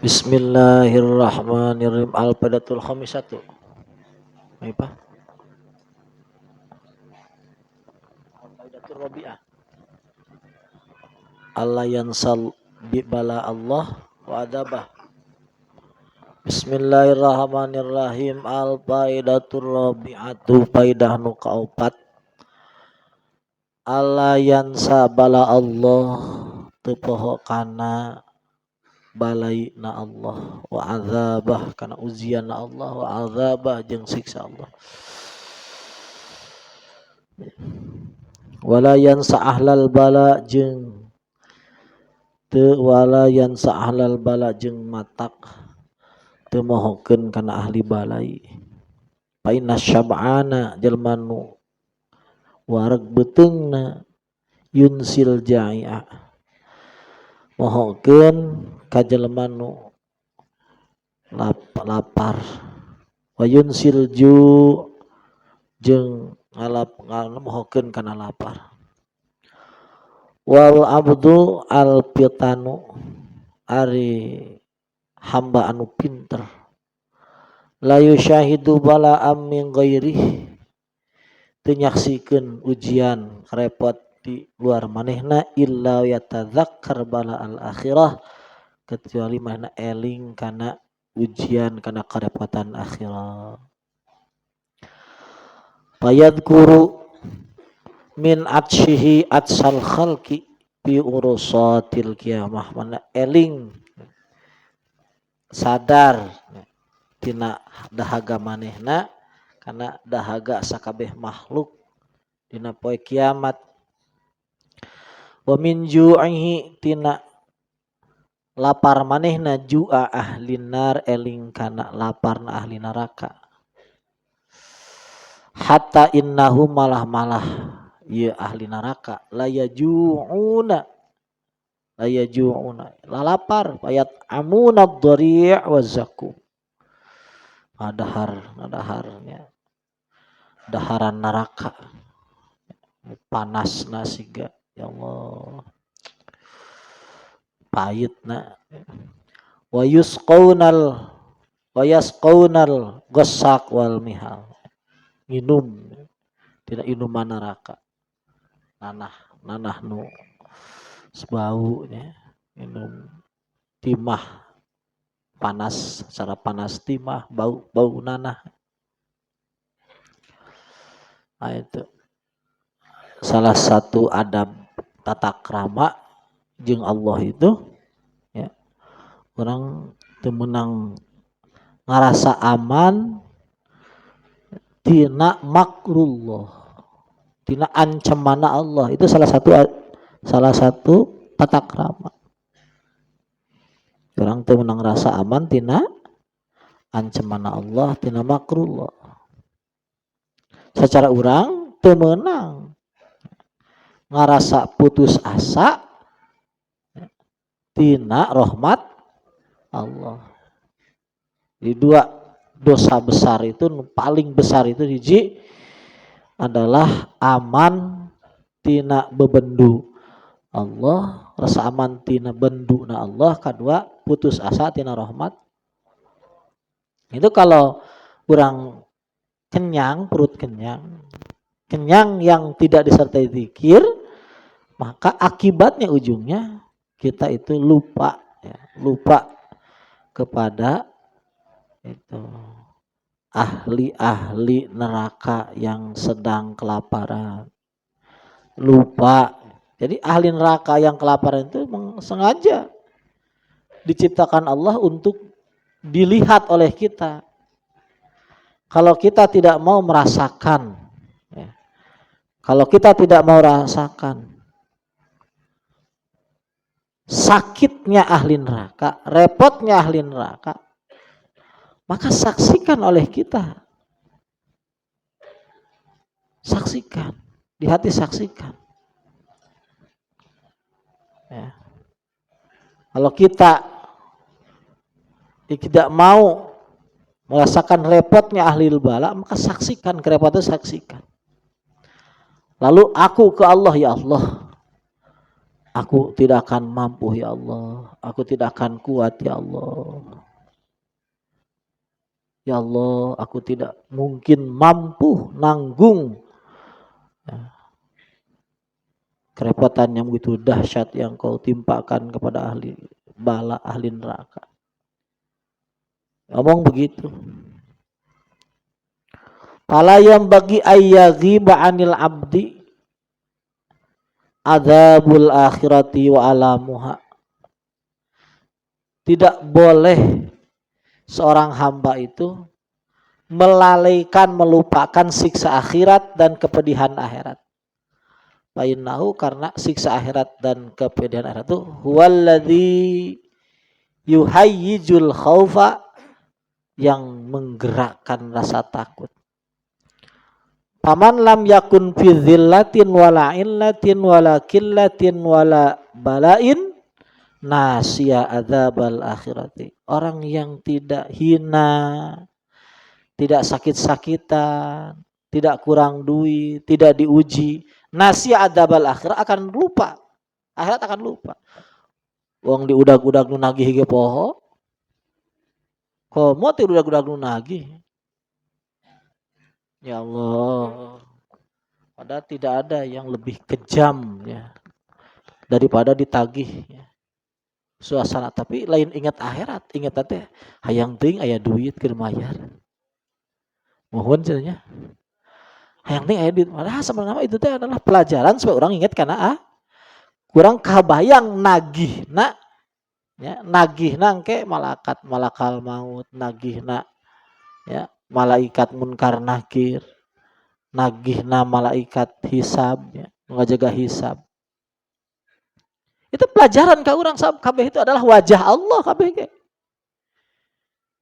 Bismillahirrahmanirrahim. Al-Badatul Khamisatu. Apa? Al-Badatul Rabi'ah. Allah yansal bibala Allah wa adabah. Bismillahirrahmanirrahim. Al-Badatul Rabi'atu. Faidah nu kaopat. Allah yansa bala Allah tepoho kana balai na Allah wa azabah kana ujian na Allah wa azabah jeung siksa Allah. Walayan sa'ahlal bala jeung teu walayan sa'ahlal bala jeung matak teu mohokeun kana ahli balai. Fa inna syab'ana jalma nu wareg beuteungna yunsil ja'i'a mohokeun ka jalma nu lapar. Wa yunsil ju jeung mohokeun kana lapar. Wal abdu al pitanu ari hamba anu pinter la yusyahidu bala'am min ghairi teu nyaksikeun ujian repot di luar manehna illa yatadzakkar bala'al akhirah kecuali manehna eling kana ujian kana karepotan akhirat. Fayadkuru min atshihi atsal khalqi bi urusatil qiyamah, mana eling sadar tina dahaga manehna kana dahaga sakabeh makhluk dina poe kiamat. Wa min ju'ihi tina lapar manehna ju'a ahlin nar eling kana laparna ahli neraka. Hatta innahu malah ya ahli neraka la yaju'una lalapar ayat amuna dhari' wa zakum. Daharnya daharan neraka panasna siga ya Allah pahitna. Wa yasqaunal ghasaq wal mihal, minum tidak inuman neraka nanah nu sebaunya minum timah panas secara panas timah bau nanah. Nah, itu salah satu adab tata krama jeung Allah itu ya orang teu meunang ngarasa aman tina makrullah, tina ancamana Allah. Itu salah satu tata krama. Orang teu meunang rasa aman tina ancamana Allah, tina makrullah. Secara urang teu meunang ngarasa putus asa tina rahmat Allah. Di dua dosa besar itu paling besar itu hiji adalah aman tina bebendu Allah, rasa aman tina benduna Allah. Kedua putus asa tina rahmat. Itu kalau kurang kenyang, perut kenyang yang tidak disertai zikir, maka akibatnya ujungnya kita itu lupa kepada itu ahli neraka yang sedang kelaparan. Lupa. Jadi ahli neraka yang kelaparan itu sengaja diciptakan Allah untuk dilihat oleh kita. Kalau kita tidak mau merasakan, ya, kalau kita tidak mau rasakan sakitnya ahli neraka, repotnya ahli neraka, maka saksikan oleh kita. Saksikan, di hati saksikan. Ya. Kalau kita tidak mau merasakan repotnya ahli bala, maka saksikan kerepotan, saksikan. Lalu aku ke Allah, ya Allah, Aku tidak akan mampu ya Allah. Aku tidak akan kuat ya Allah. Ya Allah, aku tidak mungkin mampu nanggung kerepotan yang begitu dahsyat yang kau timpakan kepada ahli bala, ahli neraka. Ngomong begitu. Fala yang bagi ayyaghiba 'anil 'abdi adzabul akhirati wa alamuha. Tidak boleh seorang hamba itu melalaikan, melupakan siksa akhirat dan kepedihan akhirat. Fa'innahu, karena siksa akhirat dan kepedihan akhirat itu huwallazi yuhayyijul khaufa, yang menggerakkan rasa takut. Paman lam yakun fi dzillatin wala illatin wala killatin wala balain nasya adzabal akhirati. Orang yang tidak hina, tidak sakit-sakitan, tidak kurang duit, tidak diuji, nasya adzabal akhirat, akan lupa. Akhirat akan lupa. Wong diudag-udag nu nagih ge poho. Komo teh udag-udag nu nagih. Ya Allah. Padahal tidak ada yang lebih kejam ya daripada ditagih ya. Suasana, tapi lain ingat akhirat, ingat teh hayang teuing aya duit keur mayar. Mohon cenanya. Hayang teuing aya duit. Padahal sebenarnya itu teh adalah pelajaran supaya orang ingat karena kurang kabayang nagihna ya, nagihna engke malakal maut, nagihna ya malaikat munkar nakir, nagihna malaikat hisab ya, ngajaga hisab. Itu pelajaran ka urang kabeh itu adalah wajah Allah kabeh ge.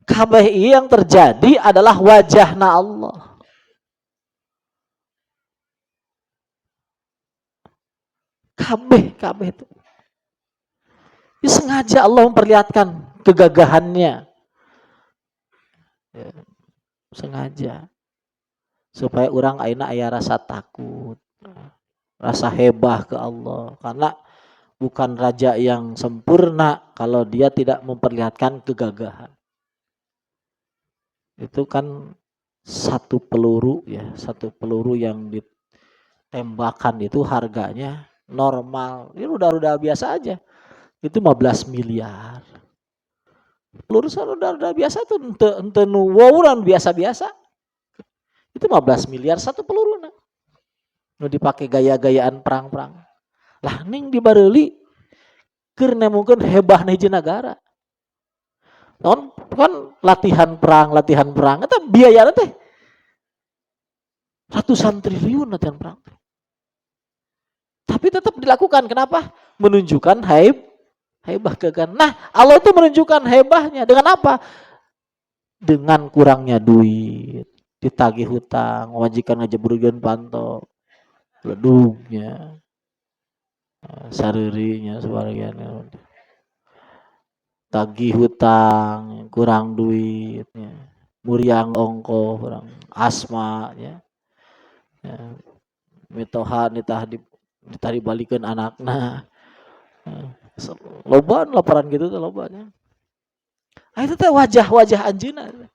Kabeh yang terjadi adalah wajahna Allah. Kabeh itu. Ya, sengaja Allah memperlihatkan kegagahannya. Ya, sengaja. Supaya orang ayeuna aya rasa takut, rasa hebah ke Allah, karena bukan raja yang sempurna kalau dia tidak memperlihatkan kegagahan. Itu kan satu peluru ya, satu peluru yang ditembakkan itu harganya normal, ini udah biasa aja, itu 15 miliar. Peluru udah biasa tuh, ente nu wawuran biasa-biasa. Itu 15 miliar satu peluru nah. Nu dipakai gaya-gayaan perang-perang. Lah ning di Bareuli keur nemungkeun hebah hiji negara. Non kan latihan perang eta biayana teh ratusan triliun latihan perang. Tapi tetap dilakukan. Kenapa? Menunjukkan hebah gagah. Nah, Allah itu menunjukkan hebahnya dengan apa? Dengan kurangnya duit, ditagih hutang, majikan ngajeburkeun panto, ledungnya, saririnya sebagian, tagih hutang, kurang duitnya, muriang ongkoh, kurang asma, ya, mitoha nitah dibalikeun anakna, lobaan laporan gitu tuh lobanya. Itu teh wajah-wajah anjeunna.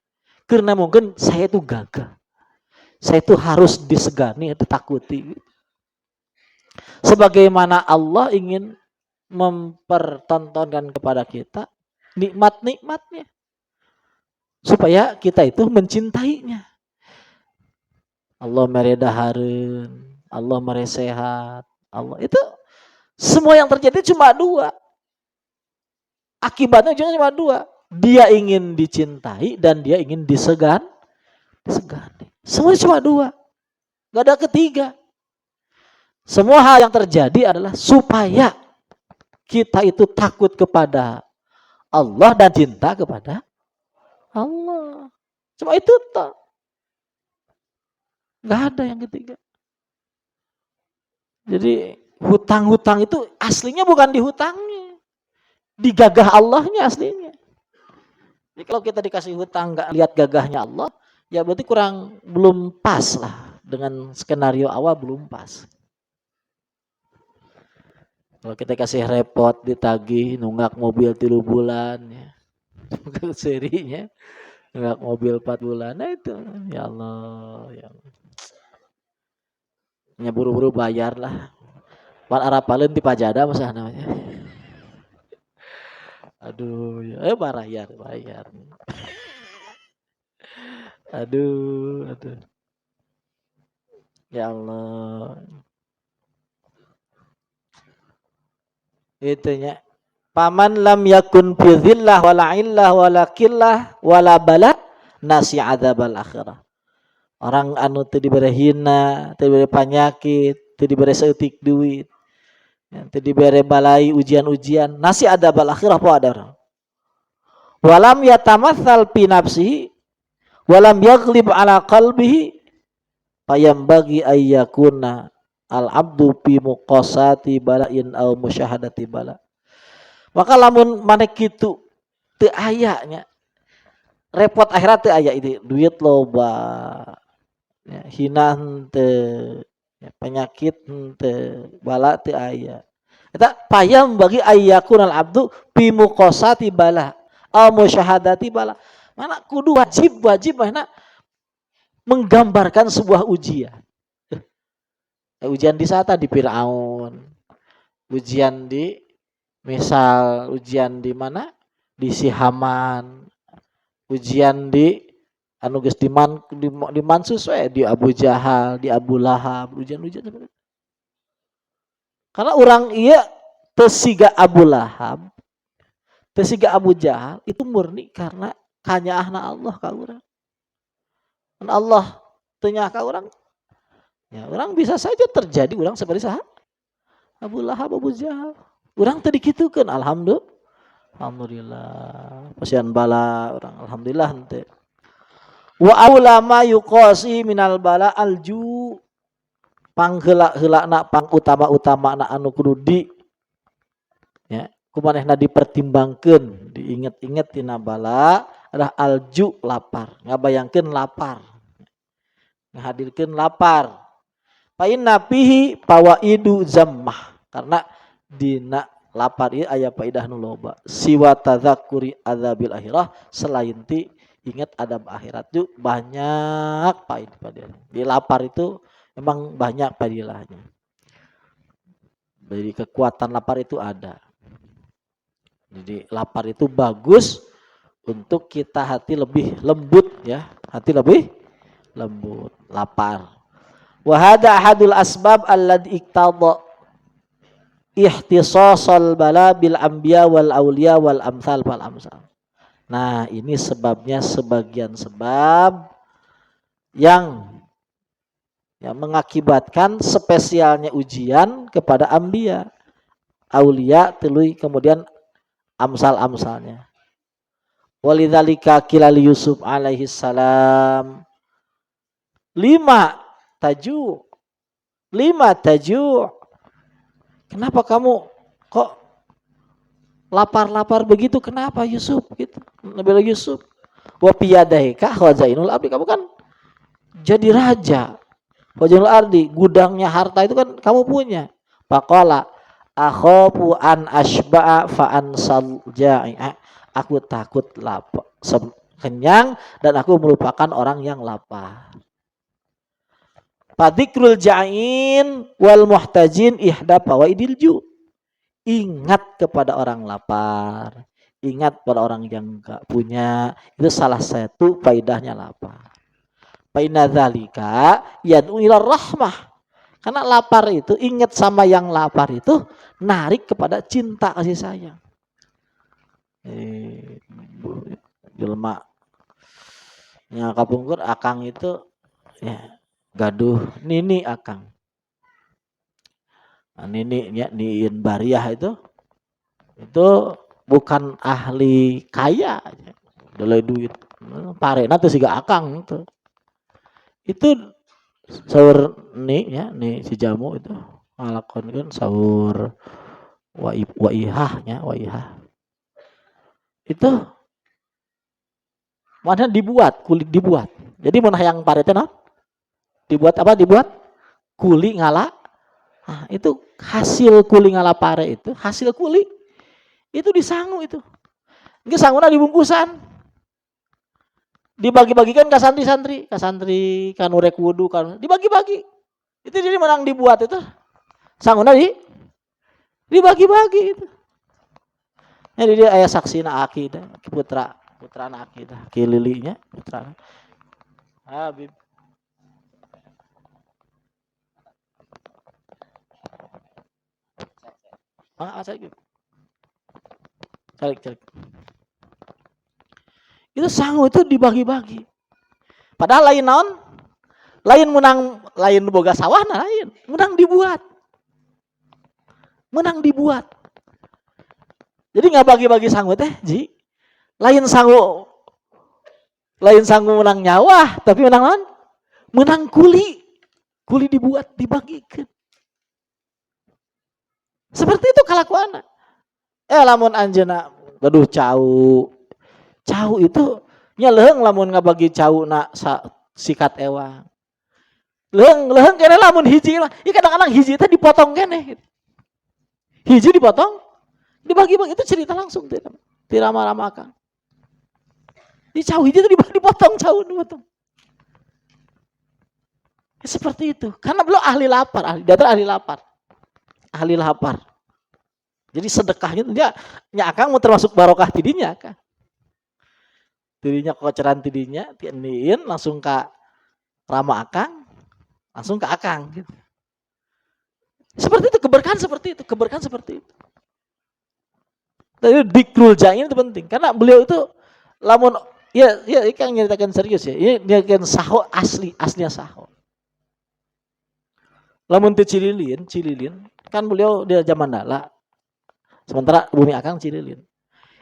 Karena mungkin saya itu gagah, saya itu harus disegani, ditakuti. Sebagaimana Allah ingin mempertontonkan kepada kita nikmat-nikmatnya, supaya kita itu mencintainya. Allah meredahareun, Allah meresehat, Allah itu semua yang terjadi cuma dua. Akibatnya cuma dua. Dia ingin dicintai dan dia ingin disegani. Semua cuma dua. Gak ada ketiga. Semua hal yang terjadi adalah supaya kita itu takut kepada Allah dan cinta kepada Allah. Cuma itu toh. Gak ada yang ketiga. Jadi hutang-hutang itu aslinya bukan dihutangnya. Digagah Allahnya aslinya. Jadi kalau kita dikasih hutang gak lihat gagahnya Allah, ya berarti belum pas lah. Dengan skenario awal belum pas. Kalau kita kasih repot ditagih nunggak mobil 3 bulan ya. Serinya nunggak mobil 4 bulan. Nah itu ya Allah ya. Ya buru-buru bayar lah. Pan arapaleun ti pajada masa namanya. Aduh ya bayar. Aduh. Ya Allah. Itunya. Paman lam yakun fi dhillah wala illah wala killah wala bala nasi adzabal akhirah. Orang anu teu dibere hina, teu dibere panyakit, teu dibere seutik duit, teu dibere balai ujian-ujian, nasi adzabal akhirah po ada orang. Walam yatamatsal fi nafsihi walam yaghlib ala qalbihi fayambagi ayyakuna al abdu fi muqasati bala'in aw musyahadati bala. Maka lamun maneh kitu teu aya nya repot akhirat teu aya itu duit loba ya, hina henteu ya, penyakit henteu bala teu aya eta payam bagi ayyakunal abdu fi muqasati bala aw musyahadati bala mana kudu wajib mana menggambarkan sebuah ujian. Ujian di sana di Firaun, ujian di misal ujian di mana di si Haman, ujian di anu geus di Mansus we di Abu Jahal, di Abu Lahab, ujian-ujian seperti itu. Karena orang iya teu siga Abu Lahab, teu siga Abu Jahal itu murni karena kanyaahna Allah ka urang. Allah teu nyaah ka urang. Ya, orang bisa saja terjadi orang seperti saha Abu Lahab, Abu Jahal. Orang tadi gitukeun alhamdulillah. Pasian bala orang alhamdulillah henteu. Wa aulama yuqasi minal bala alju pangheula-heulana pang utama-utamana anu kudu di ya kumanehna dipertimbangkeun, diinget-inget tina bala adalah alju lapar. Ngabayangkeun lapar. Ngahadirkeun lapar. Fa inna fihi fawaidu zammah. Karena dina lapar ieu aya faidah nu loba. Siwa tadzakkuri adzabil akhirah selain ti ingat adab akhirat itu banyak faidah. Di lapar itu memang banyak faedahnya. Jadi kekuatan lapar itu ada. Jadi lapar itu bagus untuk kita hati lebih lembut ya. Hati lebih lembut, lapar. Wa hada ahadul asbab alladzi iqtada ihtisasal bala bil anbiya wal auliya wal amsal fal amsal. Nah, ini sebabnya sebagian sebab yang mengakibatkan spesialnya ujian kepada anbiya, aulia, tuluy kemudian amsal-amsalnya. Walidzalika qila li Yusuf alaihi salam 5 taju. Kenapa kamu kok lapar-lapar begitu? Kenapa Yusuf gitu? Nabi Yusuf. Wa piyadaika khazainul ardi, kamu kan jadi raja. Khazainul ardi, gudangnya harta itu kan kamu punya. Faqala akhafu an asba'a fa ansal ja'i'a. Aku takut lapar, kenyang dan aku melupakan orang yang lapar. Fadikrul ja'in wal muhtajin ihda fawaidil ju. Ingat kepada orang lapar, ingat pada orang yang enggak punya, itu salah satu faedahnya lapar. Fa inna dzalika yad'u ila rahmah. Karena lapar itu, ingat sama yang lapar itu narik kepada cinta kasih sayang. Jelma nya kapungkur akang itu ya gaduh nini akang. Nah, nini ya niin bariah itu bukan ahli kaya, dolai duit. Parena teh siga akang itu. Itu saur nih si jamu itu ngalakonkeun saur waihah. Itu mana dibuat, kulit dibuat. Jadi mun hayang pare teh naon? Dibuat apa? Dibuat kuli Nah, itu hasil kuli ngalapare itu, hasil kuli itu disangu itu. Ini sanguna dibungkusan. Dibagi-bagikan ke santri, kan urek wudu kan dibagi-bagi. Itu jadi menang dibuat itu. Sanguna dibagi-bagi itu. Jadi dia ayah saksina akidah, putra akidah, kililinya putra. Habib. Cari. Itu sangu itu dibagi-bagi. Padahal lain naon? Lain menang, lain boga sawah nah lain. Menang dibuat. Jadi nggak bagi-bagi sangu teh, Ji. Lain sangu menang nyawa, tapi menang naon? Menang kuli. Kuli dibuat, dibagikan. Seperti itu kelakuan. Lamun anjeuna gaduh cau itu nya leuheung lamun ngabagi cau na sikat ewang. Leuheung kene lamun hiji mah, kadang-kadang hiji teh dipotong kene. Hiji dipotong, dibagi-bagi itu cerita langsung teh. Dirama-rama Kang. Di cau hiji teh dipotong dipotong. Seperti itu. Karena beliau ahli lapar. Jadi sedekahnya dia Akang mau termasuk barokah tidinya Kang. Tidinya kocoran tidinya, tiandiin langsung ke Rama Akang, langsung ke Akang gitu. Seperti itu, keberkahan seperti itu. Tapi dikrul jain itu penting karena beliau itu lamun ya Kang nyeritakan serius ya. Ini dia kan saho aslinya saho. Lamun teu Cililin kan beliau dia zaman dala. Sementara bumi Akang Cililin.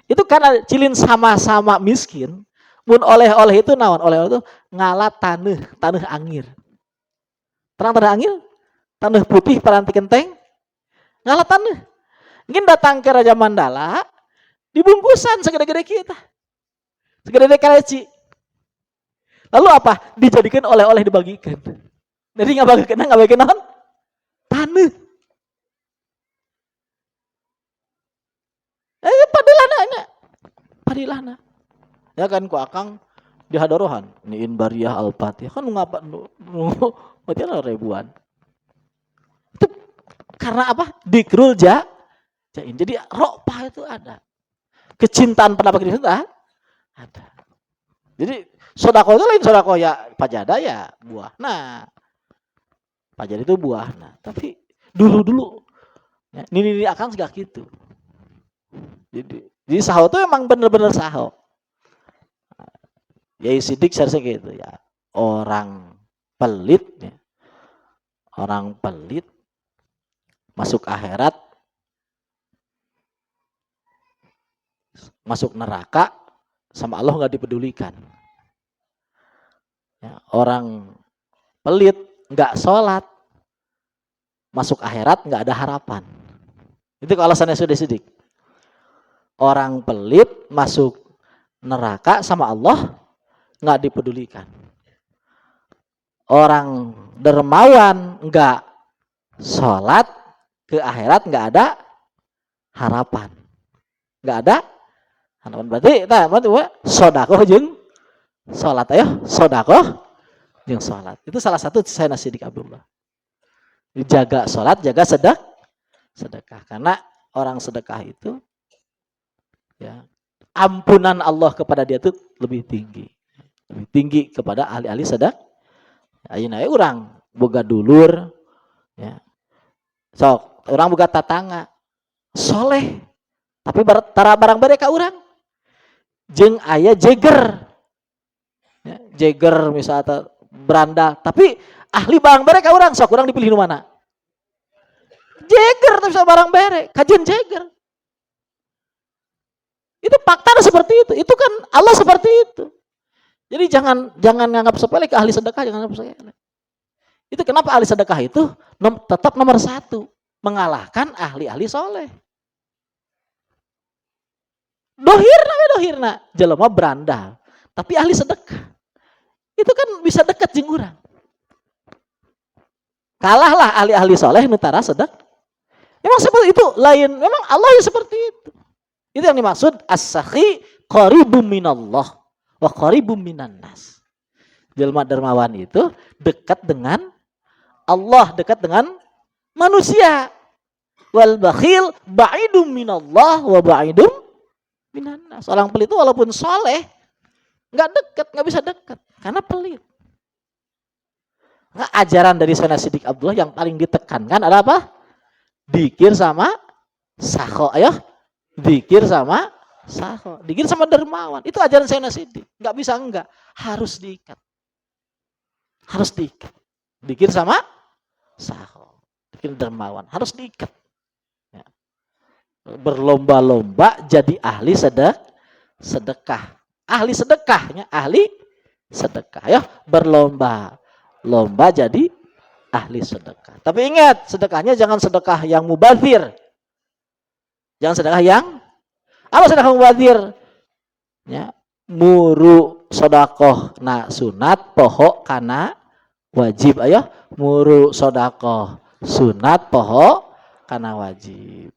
Itu karena Cilin sama-sama miskin, mun oleh-oleh itu naon? Oleh-oleh itu ngalah taneuh angir. Terang taneuh angir? Taneuh putih paranti kenteng. Ngalah taneuh. Ngin datang ke Raja Mandala dibungkusan segede-gede kita. Segede-gede kaleci. Lalu apa? Dijadikan oleh-oleh dibagikan. Jadi ngabagikan naon? Taneuh. Padilana. Ya kan ku Akang di hadorohan niin bariyah al-fatihah kan ngapa berarti ribuan. Itu karena apa? Dikrul jain. Jadi rokpah itu ada. Kecintaan pada itu ada. Jadi sodako itu lain sodako ya pajada ya buah. Nah, pajada itu buah. Nah, tapi dulu ya, ini Akang segak gitu. Jadi saho itu emang bener-bener saho. Ya sidik seharusnya gitu ya. Orang pelit masuk akhirat, masuk neraka sama Allah nggak dipedulikan. Ya, orang pelit nggak sholat, masuk akhirat nggak ada harapan. Itu alasannya sudah sidik. Orang pelit masuk neraka sama Allah nggak dipedulikan. Orang dermawan nggak sholat ke akhirat nggak ada harapan. Nggak ada harapan. Berarti sodakoh jeung sholat ayo sodakoh jeung sholat. Itu salah satu saya Sidik Abdullah. Jaga sholat, jaga sedekah. Karena orang sedekah itu ya ampunan Allah kepada dia itu lebih tinggi kepada ahli-ahli sedekah. Ayeuna urang boga dulur ya. Sok urang boga tatangga soleh tapi tara barang bare ka urang. Jeung aya jeger. Ya, jeger misalnya beranda tapi ahli barang bare ka urang sok urang dipilih nu mana? Jeger tapi barang bare, kajian jeger. Itu fakta seperti itu. Itu kan Allah seperti itu. Jadi jangan nganggap sepele ke ahli sedekah, jangan nganggap sepele. Itu kenapa ahli sedekah itu tetap nomor 1, mengalahkan ahli-ahli soleh. Dohirna, jelema berandal, tapi ahli sedekah. Itu kan bisa dekat jeung urang. Kalahlah ahli-ahli soleh nutara sedek. Memang seperti itu. Lain. Memang Allah ya seperti itu. Itu yang dimaksud as-sakhi qaribum minallah wa qaribum minan nas. Jelma dermawan itu dekat dengan Allah, dekat dengan manusia. Wal bakhil ba'idum minallah wa ba'idum minan nas. Orang pelit itu walaupun soleh nggak dekat, nggak bisa dekat karena pelit. Nah, ajaran dari Sayyidina Siddiq Abdullah yang paling ditekankan adalah apa? Dikir sama sakho, ayo. Dikir sama sakho. Dikir sama dermawan. Itu ajaran Sayyidina Siddiq. Nggak bisa enggak. Harus diikat. Harus diikat. Dikir sama sakho. Dikir dermawan. Harus diikat. Ya. Berlomba-lomba jadi ahli sedekah. Ahli sedekahnya. Ahli sedekah. Ayo berlomba-lomba jadi ahli sedekah. Tapi ingat, sedekahnya jangan sedekah yang mubazir. Jangan sedekah yang apa sedekah mubazir? Ya, muru sodakoh na sunat pohok kana wajib. Ayo, muru sodakoh sunat pohok kana wajib.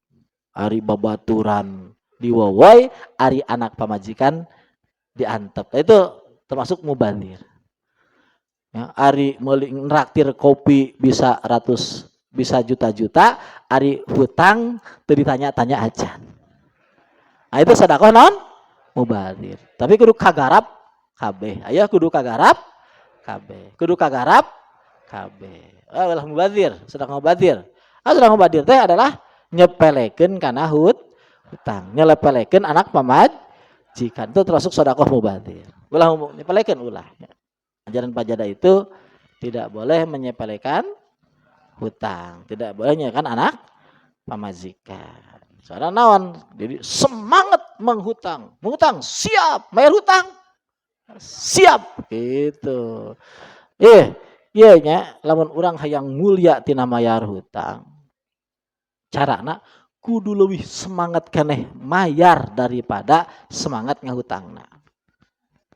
Ari babaturan diwawai, ari anak pamajikan diantep. Itu termasuk mubazir. Ya, ari nraktir kopi bisa bisa juta-juta, ari hutang teu ditanya-tanya aja. Nah, itu sedekah non mubazir. Tapi kudu kagarap kabeh. Aya kudu kagarap kabeh. Kudu kagarap kabeh. Ulah mubazir, sedekah mubazir. Sedekah mubazir teh adalah nyepelekeun kana hutang, nyepelekeun anak pamajikan. Itu termasuk sedekah mubazir. Ulah nyepelekeun ulah. Ajaran Pajada itu tidak boleh menyepelekan hutang, tidak boleh menyepelekan anak pamajikan. Soalnya naon, jadi semangat menghutang, siap, bayar hutang, siap, gitu. Iya nya, lamun urang hayang mulia tina mayar hutang, carana kudu leuwih semangat keneh mayar daripada semangat ngahutangna.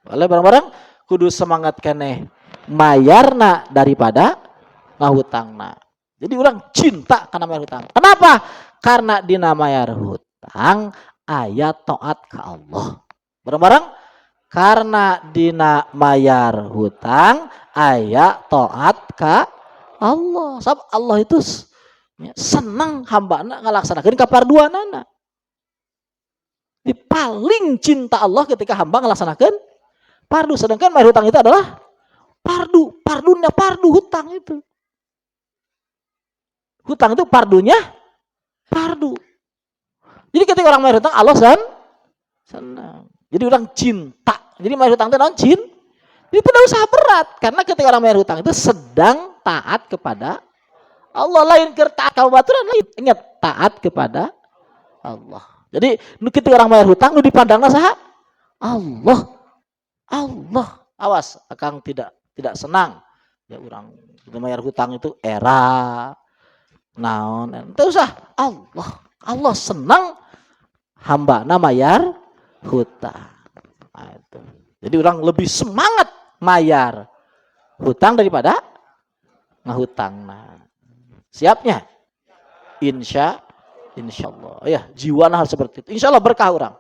Boleh bareng-bareng? Kudu semangat keneh mayarna daripada ngahutangna. Jadi orang cinta karena mayar hutang. Kenapa? Karena dina mayar hutang aya taat ke Allah. Bareng-bareng? Karena dina mayar hutang aya taat ke Allah. Sebab Allah itu senang hambana ngalaksanakeun kaparduanana. Di paling cinta Allah ketika hamba ngalaksanakeun fardu, sedangkan mayar hutang itu adalah pardunya fardu hutang itu. Hutang itu fardunya fardu. Jadi ketika orang mayar hutang Allah senang. Jadi orang cinta. Jadi mayar hutang itu non cinta. Jadi tidak usah berat karena ketika orang mayar hutang itu sedang taat kepada Allah. Lain ke taat kabaturan lain. Ingat taat kepada Allah. Jadi ketika orang mayar hutang nu dipandangna saha? Allah. Awas akang tidak senang ya orang bayar hutang itu era naon teu usah Allah senang hamba na mayar hutang. Nah, itu. Jadi orang lebih semangat mayar hutang daripada ngahutang. Nah, siapnya insyaallah ya jiwana harus seperti itu, insyaallah berkah orang.